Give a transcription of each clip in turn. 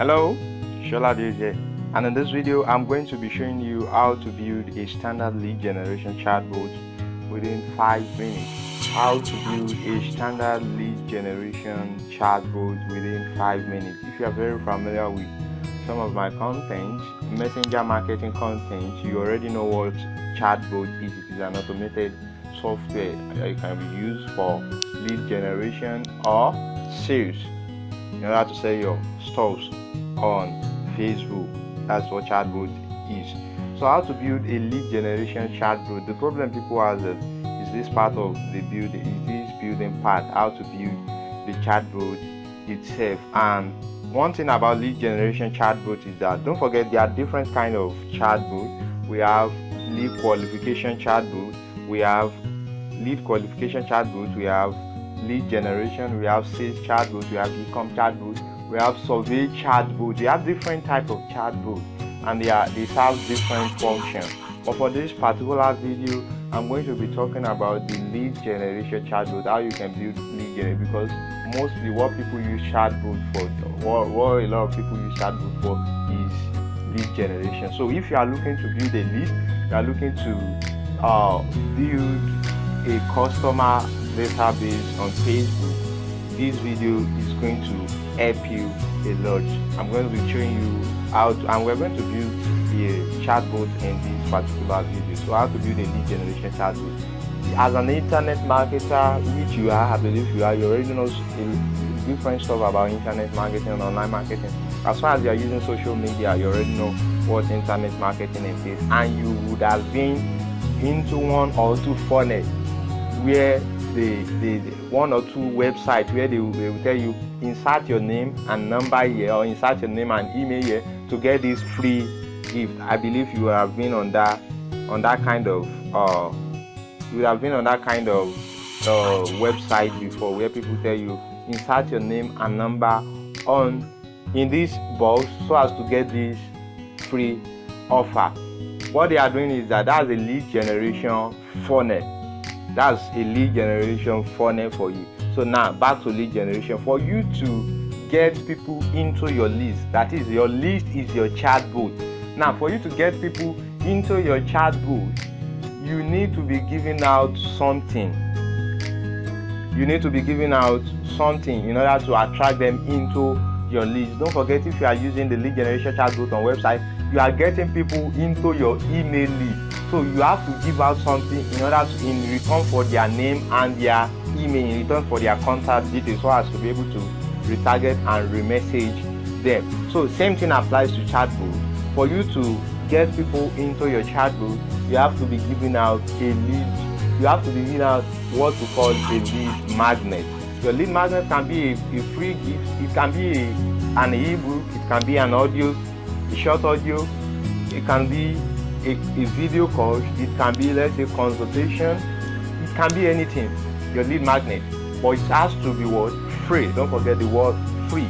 Hello, Shola here, and in this video I'm going to be showing you how to build a standard lead generation chatbot within 5 minutes. How to build a standard lead generation chatbot within 5 minutes. If you are very familiar with some of my content, messenger marketing content, you already know what chatbot is. It is an automated software that can be used for lead generation or sales in order to sell your stores on Facebook. That's what chatbot is. So how to build a lead generation chatbot? The problem people have is this part of the build, is this building part, how to build the chatbot itself. And one thing about lead generation chatbot is that don't forget there are different kind of chatbot. We have lead qualification chatbot, we have lead qualification chatbot, we have lead generation, we have sales chatbot, we have e-com chatbot, we have survey chatbot. We have different type of chatbot, and they serve different functions. But for this particular video, I'm going to be talking about the lead generation chatbot, how you can build lead generation, because mostly what people use chatbot for, what a lot of people use chatbot for, is lead generation. So if you are looking to build a list, you are looking to build a customer database on Facebook, this video is going to help you a lot. I'm going to be showing you how to, and we're going to build a chatbot in this particular video. So how to build a lead generation chatbot. As an internet marketer, which you are, I believe you are, you already know different stuff about internet marketing and online marketing. As far as you are using social media, you already know what internet marketing is, and you would have been into one or two funnels where the one or two websites where they will tell you insert your name and number here, or insert your name and email here to get this free gift. I believe you have been on that kind of website before, where people tell you insert your name and number in this box so as to get this free offer. What they are doing is that's a lead generation funnel. That's a lead generation funnel for you. So now back to lead generation. For you to get people into your list, that is, your list is your chatbot. Now for you to get people into your chatbot, you need to be giving out something. You need to be giving out something in order to attract them into your list. Don't forget, if you are using the lead generation chatbot on website, you are getting people into your email list. So you have to give out something in order to, in return for their name and their email, in return for their contact details, so as to be able to retarget and remessage them. So same thing applies to chatbot. For you to get people into your chatbot, you have to be giving out a lead. You have to be giving out what we call a lead magnet. Your lead magnet can be a free gift. It can be an ebook. It can be an audio, a short audio. It can be a video course. It can be, let's say, consultation. It can be anything. Your lead magnet, but it has to be what? Free. Don't forget the word free.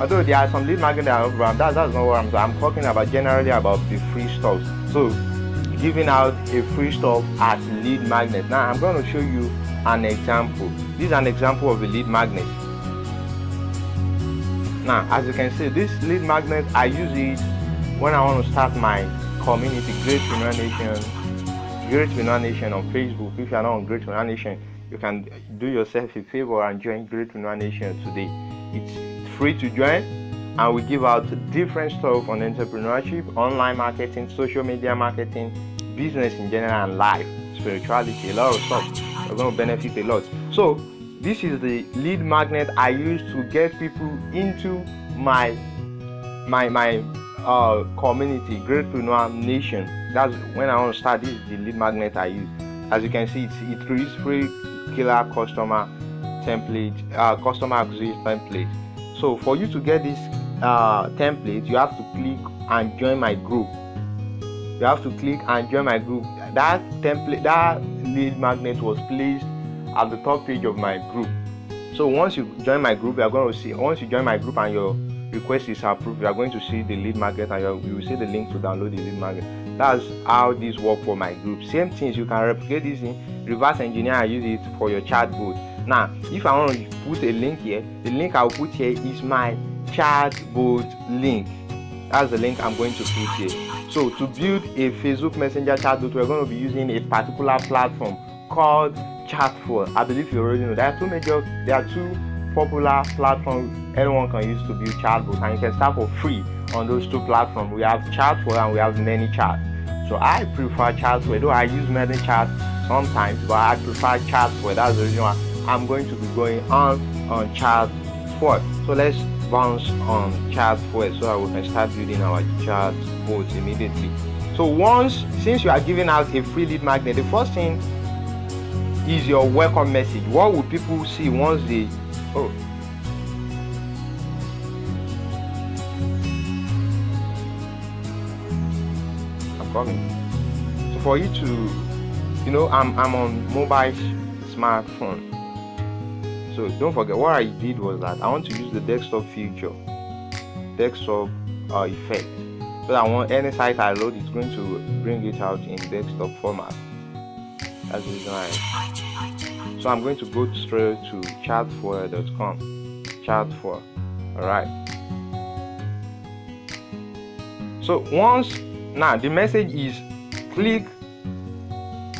Although there are some lead magnets that are, that's not what I'm talking about. Generally about the free stuff. So giving out a free stuff as lead magnet. Now I'm going to show you an example. This is an example of a lead magnet. Now as you can see, this lead magnet, I use it when I want to start my community, Great Winner Nation on Facebook. If you are not on Great Winner Nation, you can do yourself a favor and join Great Winner Nation today. It's free to join, and we give out different stuff on entrepreneurship, online marketing, social media marketing, business in general, and life, spirituality, a lot of stuff. You're going to benefit a lot. So this is the lead magnet I use to get people into my community, Great Winner Nation. That's when I want to start. This is the lead magnet I use. As you can see, it creates free killer customer template, customer acquisition template. So for you to get this template, you have to click and join my group. You have to click and join my group. That template, that lead magnet was placed at the top page of my group. So once you join my group, you are going to see, once you join my group and your request is approved, you are going to see the lead magnet, and you will see the link to download the lead magnet. That's how this works for my group. Same things, you can replicate this in reverse engineer and use it for your chatbot. Now if I want to put a link here, the link I will put here is my chatbot link. That's the link I'm going to put here. So to build a Facebook Messenger chatbot, we're going to be using a particular platform called Chatbot. I believe you already know there are two popular platforms anyone can use to build chatbot, and you can start for free on those two platforms. We have Chatbot and we have ManyChat. So I prefer Chatbot, though I use ManyChat sometimes, but I prefer Chatbot. That's the reason why I'm going to be going on Chatbot. So let's bounce on Chatbot so that we can start building our chatbot immediately. So since you are giving out a free lead magnet, the first thing is your welcome message. What will people see once they I'm coming. So for you to I'm on mobile smartphone. So don't forget, what I did was that I want to use the desktop feature, desktop effect, so that any site I load, it's going to bring it out in desktop format. That's the reason why. So I'm going to go straight to chatbot.com. Chatbot. Alright. So now the message is click,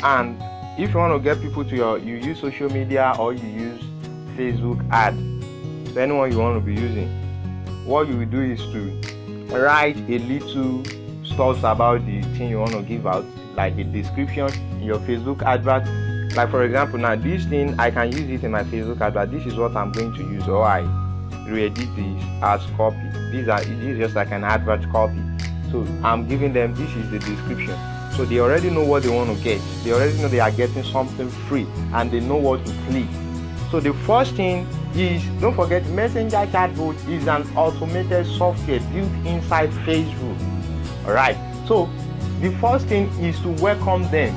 and if you want to get people to you use social media or you use Facebook ad, so anyone you want to be using, what you will do is to write a little stuff about the thing you want to give out, like a description in your Facebook advert. Like for example, now this thing, I can use it in my Facebook advert. This is what I'm going to use, or I re-edit this as copy. This is just like an advert copy. So I'm giving them, this is the description. So they already know what they want to get. They already know they are getting something free, and they know what to click. So the first thing is, don't forget, Messenger Chatbot is an automated software built inside Facebook. Alright, so the first thing is to welcome them.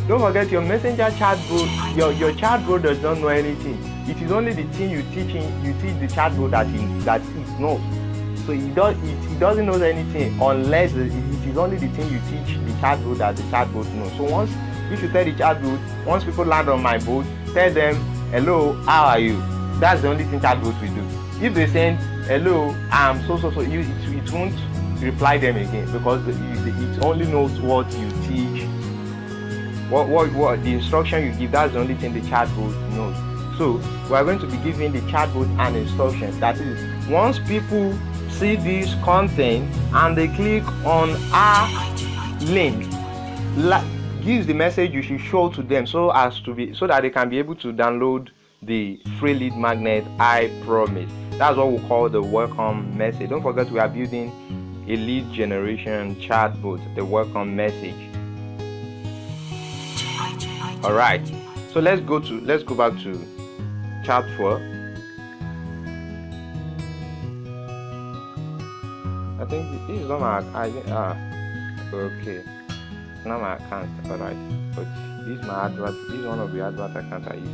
Don't forget, your Messenger Chatbot, your chatbot does not know anything. It is only the thing you teach the chatbot that it knows. So it doesn't know anything unless it is only the thing you teach the chatbot that the chatbot knows. So if you tell the chatbot, once people land on my boat, tell them, hello, how are you? That's the only thing chatbot will do. If they send hello, I'm so, it won't reply them again, because it only knows what you teach, what the instruction you give. That's the only thing the chatbot knows. So we are going to be giving the chatbot an instruction. That is, once people see this content and they click on our link, gives the message you should show to them, so that they can be able to download the free lead magnet, I promise. That's what we call the welcome message. Don't forget, we are building a lead generation chatbot, the welcome message. Alright, so let's go back to Chatbot. I think this is not my okay, not my account. Alright, but this is my advert. This is one of the advert accounts I use.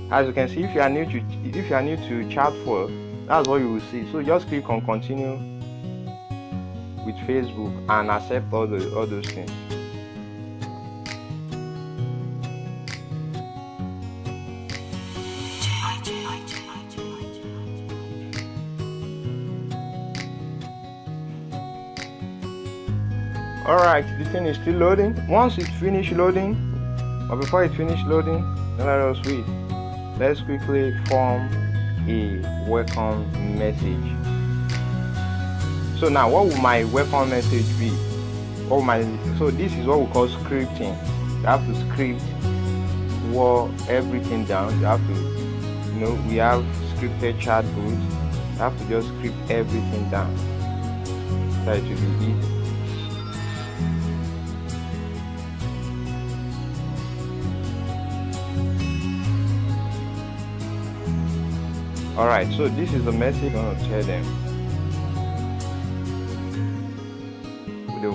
As you can see, if you are new to Chatbot, that's what you will see. So just click on continue with Facebook and accept all those things. Alright, the thing is still loading. Once it finishes loading, or before it finishes loading, let us wait. Let's quickly form a welcome message. So now, what will my welcome message be? So this is what we call scripting. You have to script everything down. You have to, we have scripted chatbots. You have to just script everything down, so it will be easy. Alright, so this is the message I'm going to tell them.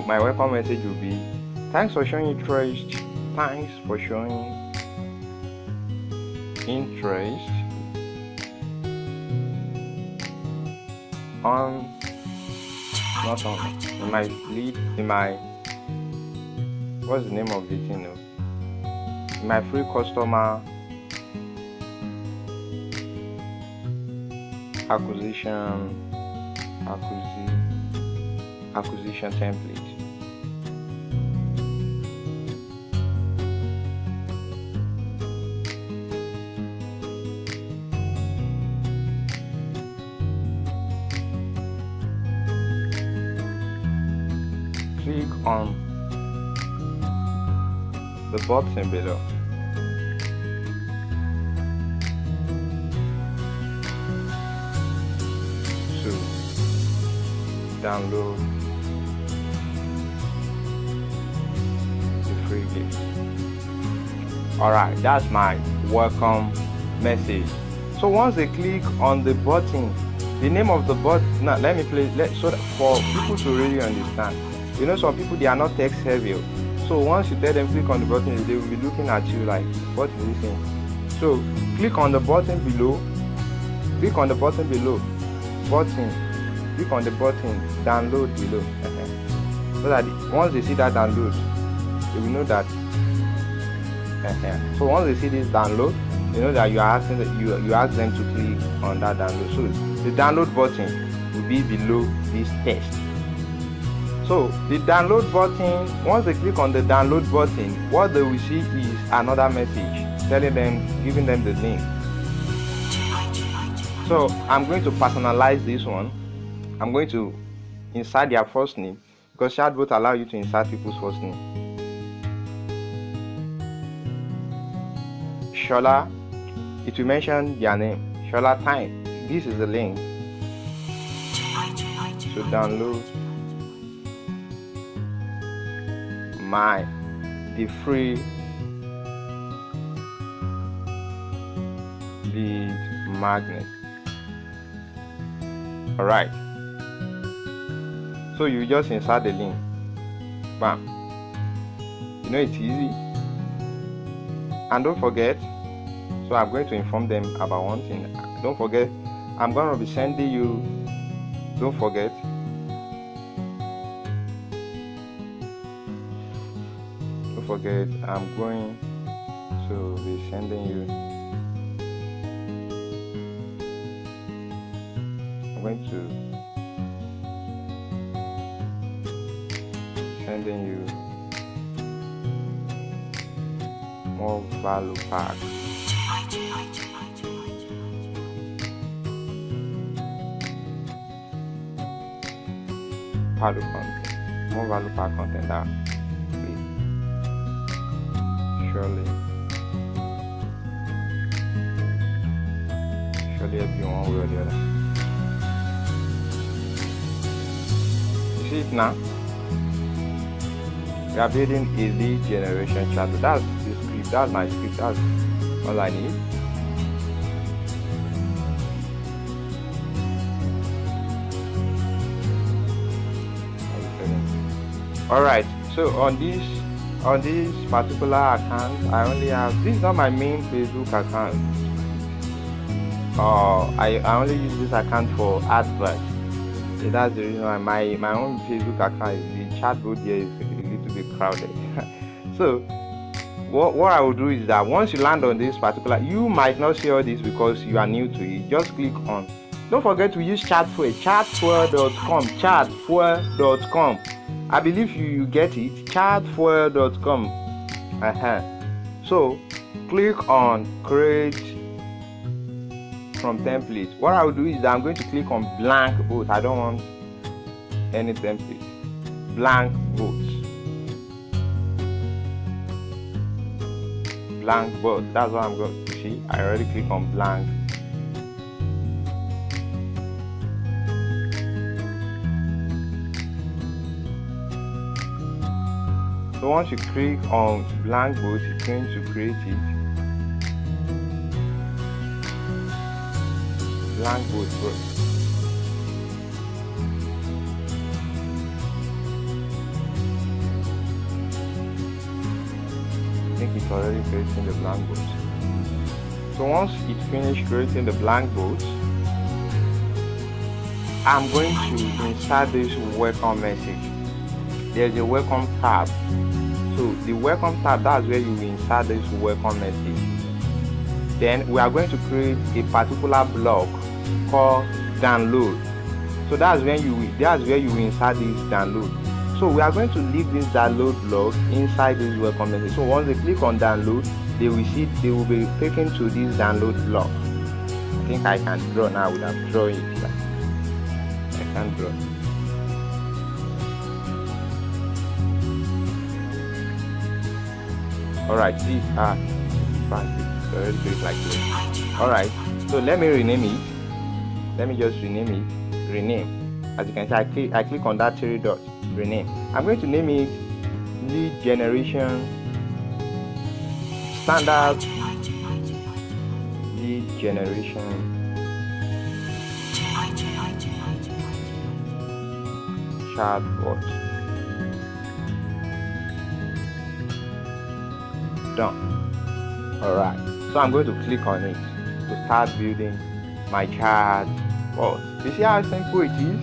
My welcome message will be, thanks for showing interest. Thanks for showing interest on, not on, in my lead, in my, what's the name of the thing now? In my free customer acquisition template. Click on the button below. To download the free gift. Alright, that's my welcome message. So once they click on the button, the name of the button, now let me play, so that for people to really understand. You know, some people, they are not tech savvy. So once you tell them click on the button, they will be looking at you like, what is this thing? So click on the button below. Click on the button below. Click on the button, download below. So that once they see that download, they will know that. So once they see this download, they know that you are asking that you ask them to click on that download. So the download button will be below this text. So the download button, once they click on the download button, what they will see is another message telling them, giving them the link. So I'm going to personalize this one. I'm going to insert their first name, because Chatbot allows you to insert people's first name. Shola, it will mention their name. Shola time. This is the link to download the free lead magnet. Alright, so you just insert the link. Bam. You know, it's easy. And don't forget, so I'm going to inform them about one thing. Don't forget, I'm going to be sending you, don't forget, I'm going to be sending you, more value pack. More value pack content that surely help you one way or the other. You see it now? We are building a lead generation chatbot. That's the script, that's my script, that's all I need. Alright, so on this particular account, I only have, this is not my main Facebook account. I only use this account for adverts. So that's the reason why my own Facebook account, the chatbot here is a little bit crowded. So what I will do is that once you land on this particular, you might not see all this because you are new to it. Just click on, don't forget to use chatfuel.com. I believe you get it, chatfuel.com. So click on create from template. What I will do is that I'm going to click on blank vote. I don't want any template. Blank vote. Blank vote. That's what I'm going to see. I already click on blank. So once you click on blank vote, it's going to create it. Blank vote. I think it's already creating the blank vote. So once it finished creating the blank box, I'm going to insert this welcome message. There's a welcome tab. So the welcome tab, that's where you will insert this welcome message. Then we are going to create a particular block called download. So that's where you will insert this download. So we are going to leave this download block inside this welcome message. So once they click on download, they will be taken to this download block. I think I can draw now without drawing it. I can draw. Alright, these are fancy. So let's do it like this. Alright, so let me rename it. Let me just rename it. Rename. As you can see, I click on that three dots. Rename. I'm going to name it lead generation standard lead generation chatbot. Done. Alright, so I'm going to click on it to start building my chatbot. You see how simple it is?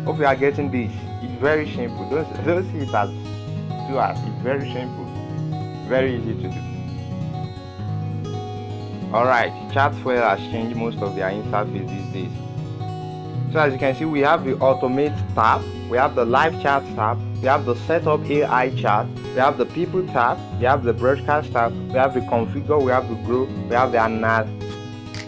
Hope you are getting this. It's very simple. Don't see it as too hard. It's very simple, very easy to do. Alright, Chatbot has changed most of their interface these days. So as you can see, we have the automate tab, we have the live chat tab, we have the setup AI chat, we have the people tab, we have the broadcast tab, we have the configure, we have the grow, we have the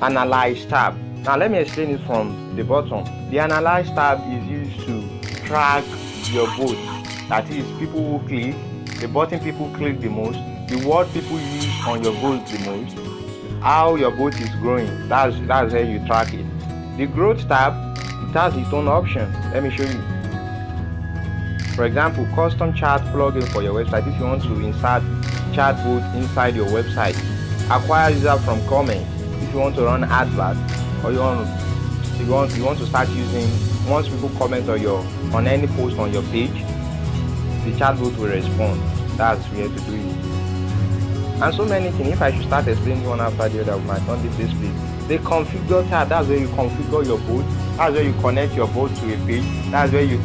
analyze tab. Now let me explain it from the bottom. The analyze tab is used to track your bot. That is, people who click, the button people click the most, the word people use on your bot the most, how your bot is growing. That's how you track it. The growth tab, it has its own option. Let me show you. For example, custom chat plugin for your website. If you want to insert chatbot inside your website, acquire user from comment. If you want to run adverts, or you want to start using, once people comment on any post on your page, the chatbot will respond. That's where to do it. And so many things. If I should start explaining one after the other, we might not leave this place. The configure tab, that's where you configure your bot. That's where you connect your bot to a page. That's where you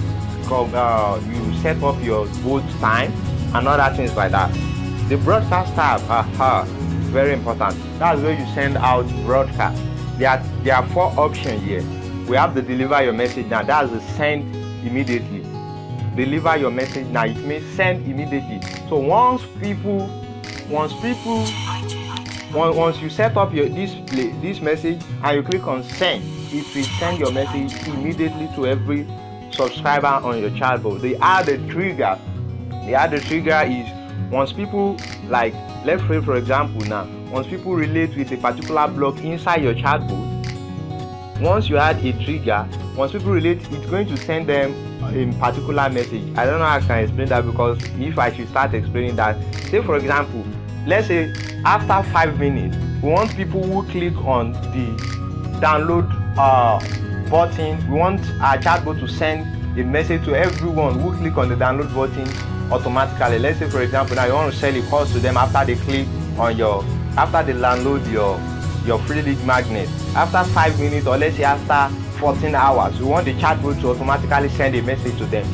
set up your bot time and other things like that. The broadcast tab, very important. That's where you send out broadcast. There are four options here. We have the deliver your message now. That's the send immediately. Deliver your message now. It means send immediately. So once you set up this message and you click on send, it will send your message immediately to every subscriber on your chatbot. They add a trigger. Is once people, like, let's say for example now, once people relate with a particular block inside your chatbot, once you add a trigger, once people relate, it's going to send them a particular message. I don't know how I can explain that, because if I should start explaining that, say for example, let's say after 5 minutes, we want people who click on the download button, we want our chatbot to send a message to everyone who click on the download button automatically. Let's say for example, now you want to sell a course to them after they click on after they download your free lead magnet. After 5 minutes, or let's say after 14 hours, we want the chatbot to automatically send a message to them.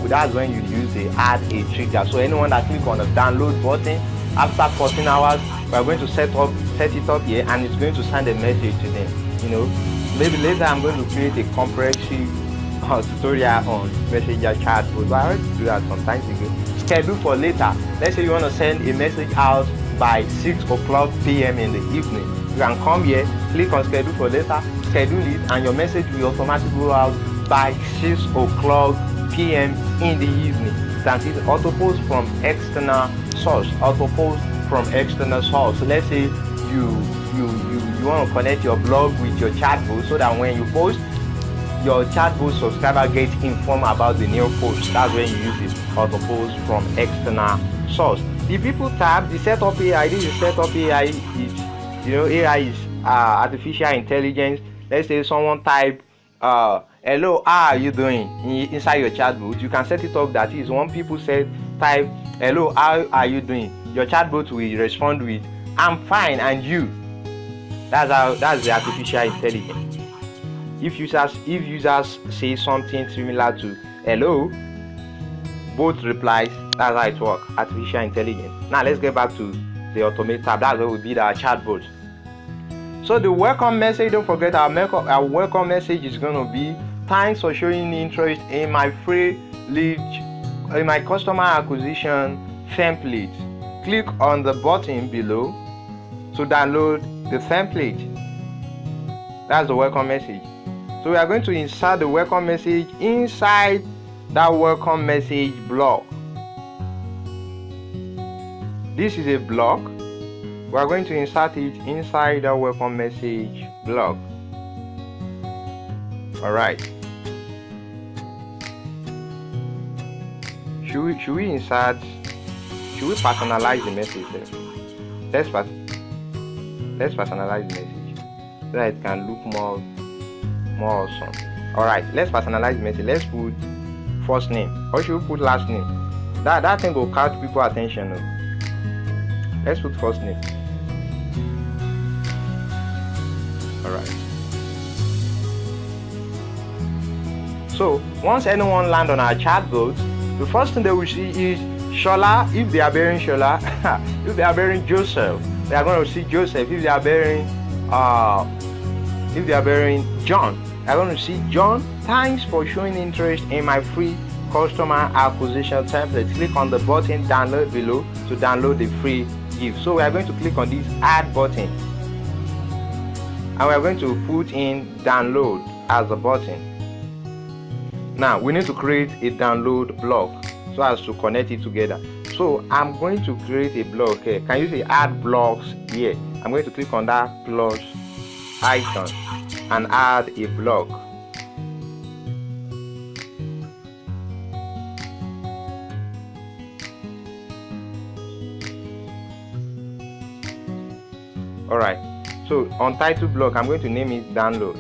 That's when you use the add a trigger. So anyone that click on the download button after 14 hours, we are going to set it up here, and it's going to send a message to them. Maybe later I'm going to create a comprehensive tutorial on messenger chatbot. I already do that some time ago. Schedule for later. Let's say you want to send a message out by 6:00 p.m. in the evening. You can come here, click on schedule for later, schedule it, and your message will automatically go out by 6:00 p.m. in the evening. That is auto post from external source. So let's say you want to connect your blog with your chatbot, so that when you post, your chatbot subscriber gets informed about the new post. That's when you use it, auto post from external source. The people tab, the setup AI. This is setup AI. AI is artificial intelligence. Let's say someone type hello, how are you doing inside your chatbot. You can set it up that is, when people type hello, how are you doing, your chatbot will respond with I'm fine, and you? That's the artificial intelligence. If users say something similar to hello, both replies. That's how it works. Artificial intelligence. Now let's get back to the automate tab. That's where we build our chatbot. So the welcome message, don't forget our welcome message is going to be thanks for showing interest in my free lead, in my customer acquisition template. Click on the button below to download the template. That's the welcome message. So we are going to insert the welcome message inside that welcome message block. This is a block. We are going to insert it inside the welcome message block. Alright. Should we personalize the message there? Let's personalize the message so that it can look more awesome. Alright, let's personalize the message. Let's put first name. Or should we put last name? That thing will catch people's attention. Let's put first name. Alright. So once anyone lands on our chatbot, the first thing they will see is Shola. If they are bearing Shola, if they are bearing Joseph, they are going to see Joseph. If they are bearing John, they are going to see John. Thanks for showing interest in my free customer acquisition template. Click on the button download below to download the free gift. So we are going to click on this add button, and we are going to put in download as a button. Now we need to create a download block so as to connect it together. So I'm going to create a block here. Can you see add blocks here? I'm going to click on that plus icon and add a block. Alright, so on title block, I'm going to name it download.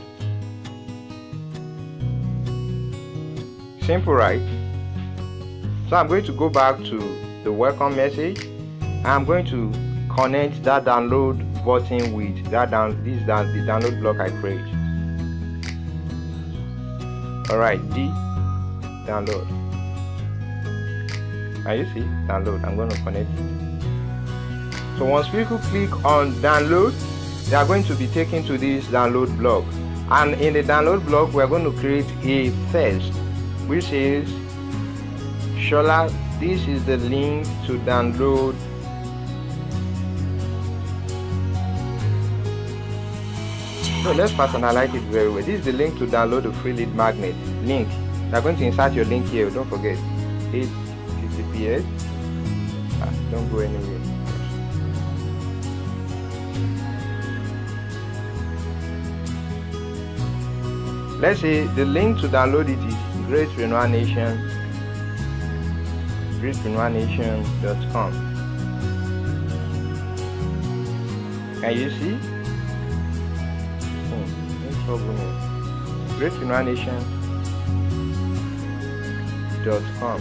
Simple, right? So I'm going to go back to the welcome message. I'm going to connect that download button with the download block I create. Alright, D download. Can you see download? I'm going to connect it. So once people click on download, they are going to be taken to this download block, and in the download block we are going to create a text which is Shola, this is the link to download so let's personalize it very well. This is the link to download the free lead magnet link. You are going to insert your link here. Don't forget HTTPS. Don't go anywhere. Let's say the link to download it is greatrenoirnation.com. Can you see? greatrenoirnation.com.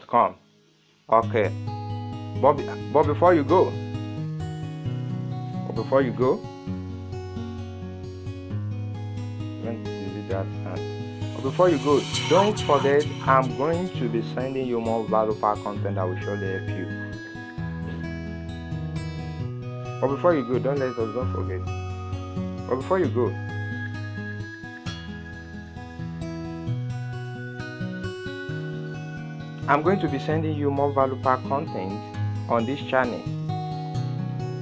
.com. Okay, but before you go, before you go, don't forget I'm going to be sending you more value pack content that will surely help you. But before you go, don't forget. But before you go, I'm going to be sending you more value pack content on this channel.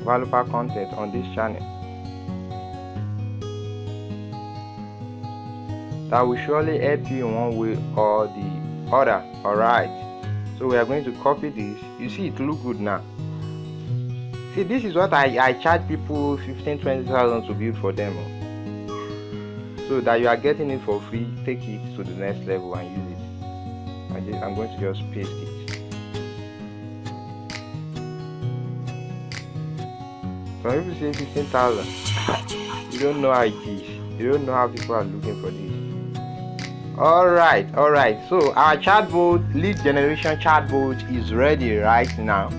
Value pack content on this channel that will surely help you in one way or the other. Alright, so we are going to copy this. You see it look good now. See, this is what I charge people 15,000-20,000 to build for them, so that you are getting it for free. Take it to the next level and use it. I'm going to just paste it. Some people say 15,000. You don't know how it is. You don't know how people are looking for this. All right. So our chatbot, lead generation chatbot, is ready right now.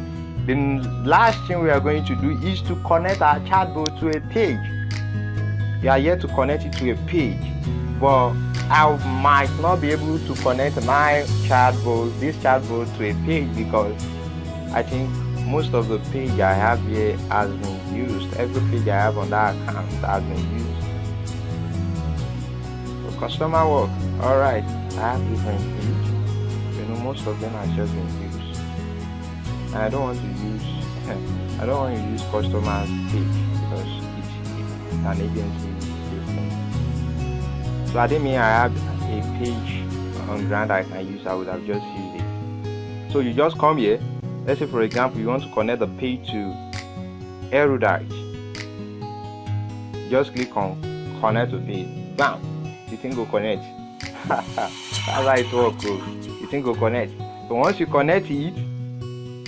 The last thing we are going to do is to connect our chatbot to a page. We are here to connect it to a page, but I might not be able to connect my chatbot, this chatbot, to a page, because I think most of the page I have here has been used. Every page I have on that account has been used. So customer work. All right, I have different pages. Most of them have just been used, and I don't want to use customer page because it's an agency. So I didn't mean I have a page on ground I can use. I would have just used it. So you just come here. Let's say, for example, you want to connect the page to Erudite. Just click on connect to page. Bam! The thing will connect. That's how it works. The thing will connect. So once you connect it,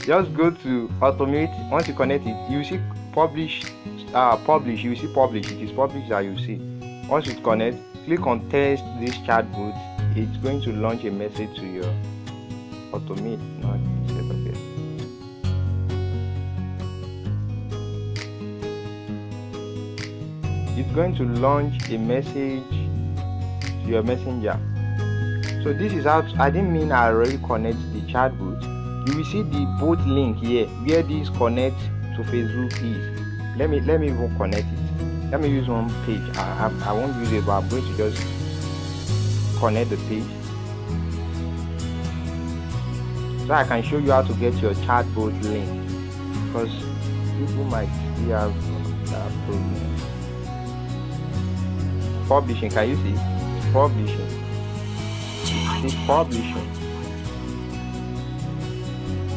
just go to automate. Once you connect it, you see publish. You see publish. It is published that you see. Once you connect, click on test this chatbot. It's going to launch a message to your automate. Not set up here. It's going to launch a message to your messenger. So this is how I didn't mean I already connect the chatbot. You will see the both link here where this connect to Facebook is. Let me even connect it. Let me use one page. I won't use it, but I'm going to just connect the page so I can show you how to get your chatbot link, because people might still have that problem. Publishing, can you see? Publishing. It's publishing.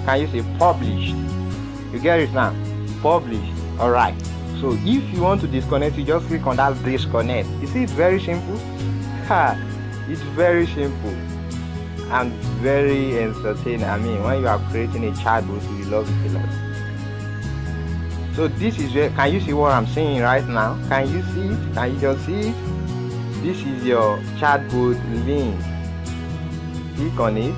Can you see published? You get it now? Published. Alright. So if you want to disconnect, you just click on that disconnect. You see, it's very simple. It's very simple and very entertaining. I mean, when you are creating a chatbot, you love it a lot. So this is where, can you see what I'm saying right now? Can you see it? Can you just see it? This is your chatbot link. Click on it.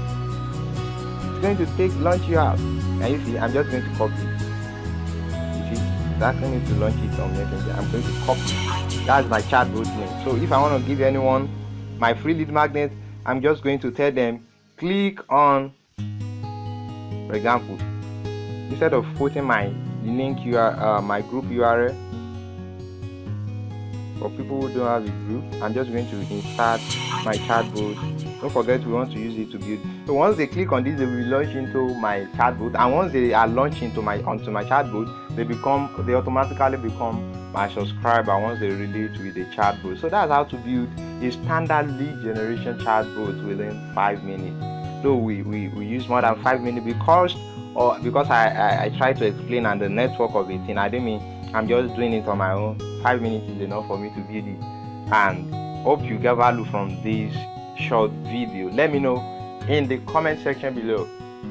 It's going to launch you out. Can you see? I'm just going to copy it. You see? It's asking me to launch it on Messenger. I'm going to copy. That's my chatbot link. So if I want to give anyone my free lead magnet, I'm just going to tell them, click on, for example, instead of putting my link my group URL, for people who don't have a group, I'm just going to insert my chatbot. Don't forget, we want to use it to build. So once they click on this, they will launch into my chatbot, and once they are launched onto my chatbot, they automatically become my subscriber once they relate with the chatbot. So that's how to build a standard lead generation chatbot within 5 minutes. So we use more than 5 minutes because I try to explain on the network of it, and I didn't mean I'm just doing it on my own. 5 minutes is enough for me to build it, and hope you get value from this short video. Let me know in the comment section below.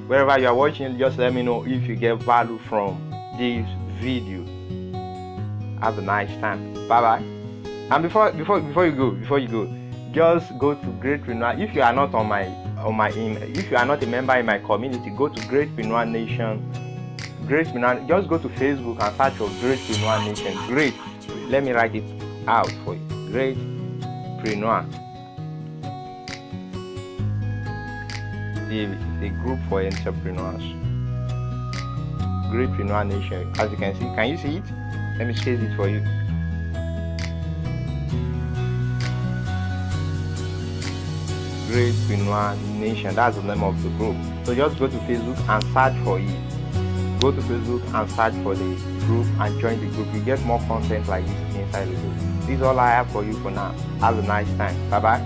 Wherever you are watching, just let me know if you get value from this video. Have a nice time. Bye bye. And before you go, just go to Greatpreneur. If you are not if you are not a member in my community, go to Greatpreneur Nation. Greatpreneur. Just go to Facebook and search for Greatpreneur Nation. Great. Let me write it out for you. Greatpreneur. The group for entrepreneurs. Greatpreneur Nation. As you can see, can you see it? Let me space it for you. Greatpreneur Nation. That's the name of the group. So just go to Facebook and search for it. Go to Facebook and search for the group and join the group. You get more content like this inside the group. This is all I have for you for now. Have a nice time. Bye bye.